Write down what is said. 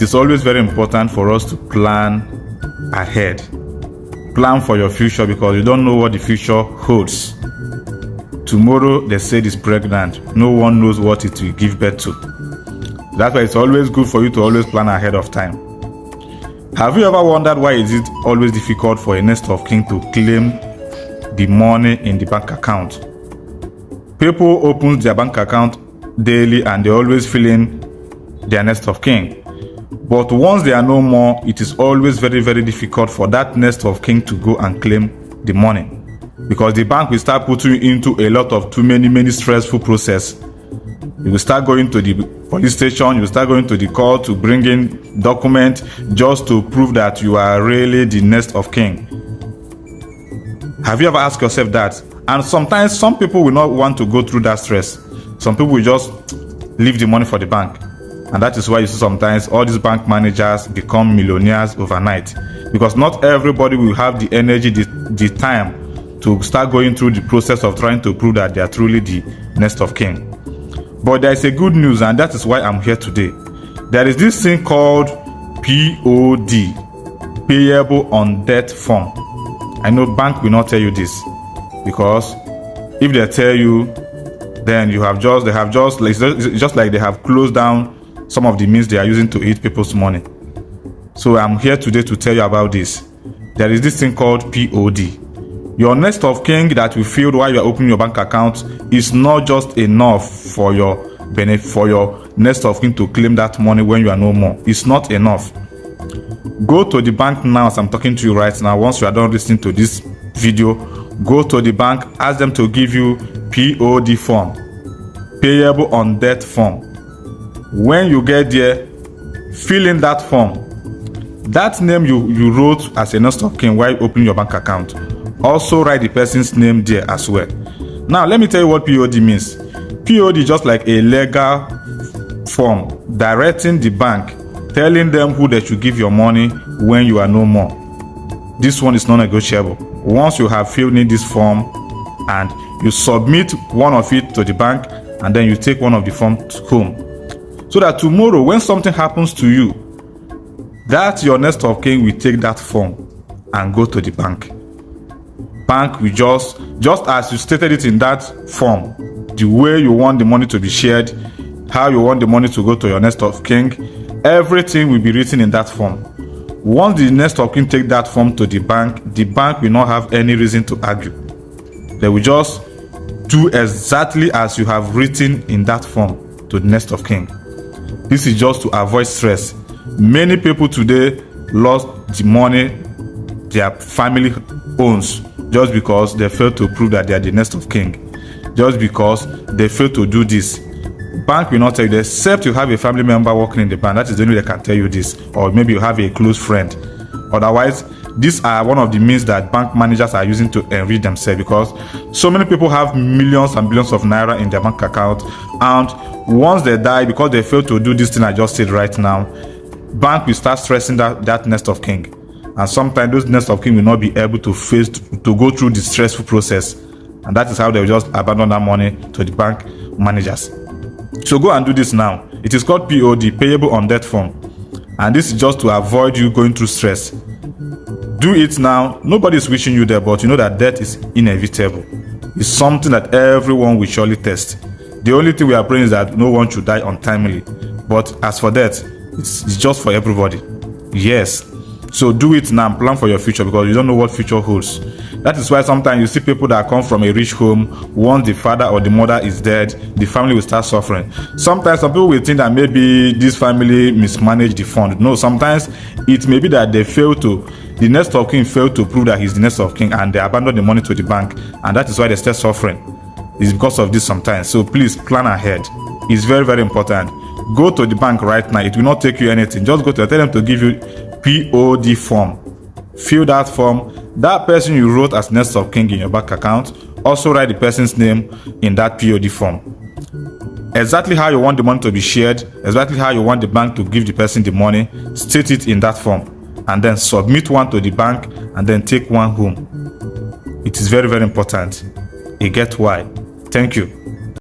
it is always very important for us to plan ahead. Plan for your future, because you don't know what the future holds. Tomorrow, they said is pregnant. No one knows what it will give birth to. That's why it's always good for you to always plan ahead of time. Have you ever wondered why is it always difficult for a next of kin to claim the money in the bank account? People open their bank account daily and they're always feeling their next of kin. But once they are no more, it is always very, very difficult for that next of kin to go and claim the money, because the bank will start putting you into a lot of many stressful process. You will start going to the police station, you will start going to the court to bring in documents just to prove that you are really the next of kin. Have you ever asked yourself that? And sometimes some people will not want to go through that stress. Some people will just leave the money for the bank. And that is why you see sometimes all these bank managers become millionaires overnight, because not everybody will have the energy, the time to start going through the process of trying to prove that they are truly the next of kin. But there is a good news, and that is why I'm here today. There is this thing called POD, Payable on Debt Form. I know bank will not tell you this, because if they tell you, then it's just like they have closed down some of the means they are using to eat people's money. So I'm here today to tell you about this. There is this thing called POD. Your next of kin that you filled while you are opening your bank account is not just enough for your next of kin to claim that money when you are no more. It's not enough. Go to the bank now as I'm talking to you right now. Once you are done listening to this video, go to the bank, ask them to give you POD form, Payable on Debt Form. When you get there, fill in that form. That name you wrote as a next of kin while opening your bank account, also write the person's name there as well. Now let me tell you what POD means. POD is just like a legal form directing the bank, telling them who they should give your money when you are no more. This one is non-negotiable. Once you have filled in this form and you submit one of it to the bank, and then you take one of the forms home, so that tomorrow when something happens to you, that your next of kin will take that form and go to the bank. Bank will just as you stated it in that form, the way you want the money to be shared, how you want the money to go to your next of kin, everything will be written in that form. Once the next of kin take that form to the bank will not have any reason to argue. They will just do exactly as you have written in that form to the next of kin. This is just to avoid stress. Many people today lost the money their family owns just because they failed to prove that they are the next of kin. Just because they failed to do this. Bank will not tell you this, except you have a family member working in the bank. That is the only way they can tell you this. Or maybe you have a close friend. Otherwise, these are one of the means that bank managers are using to enrich themselves, because so many people have millions and billions of naira in their bank account, and once they die because they fail to do this thing I just said right now, bank will start stressing that next of kin, and sometimes those next of kin will not be able to go through the stressful process, and that is how they will just abandon that money to the bank managers. So go and do this now. It is called POD, Payable on Debt Form, and this is just to avoid you going through stress. Do it now. Nobody is wishing you there, but you know that death is inevitable. It's something that everyone will surely test. The only thing we are praying is that no one should die untimely. But as for death, it's just for everybody. Yes. So do it now. Plan for your future, because you don't know what future holds. That is why sometimes you see people that come from a rich home. Once the father or the mother is dead, the family will start suffering. Sometimes some people will think that maybe this family mismanaged the fund. No, sometimes it may be that the next of kin failed to prove that he's the next of kin, and they abandon the money to the bank, and that is why they start suffering. It's because of this sometimes. So please plan ahead. It's very, very important. Go to the bank right now. It will not take you anything. Just go to tell them to give you POD form. Fill that form. That person you wrote as next of kin in your bank account, also write the person's name in that POD form. Exactly how you want the money to be shared, exactly how you want the bank to give the person the money, state it in that form, and then submit one to the bank, and then take one home. It is very, very important. You get why. Thank you.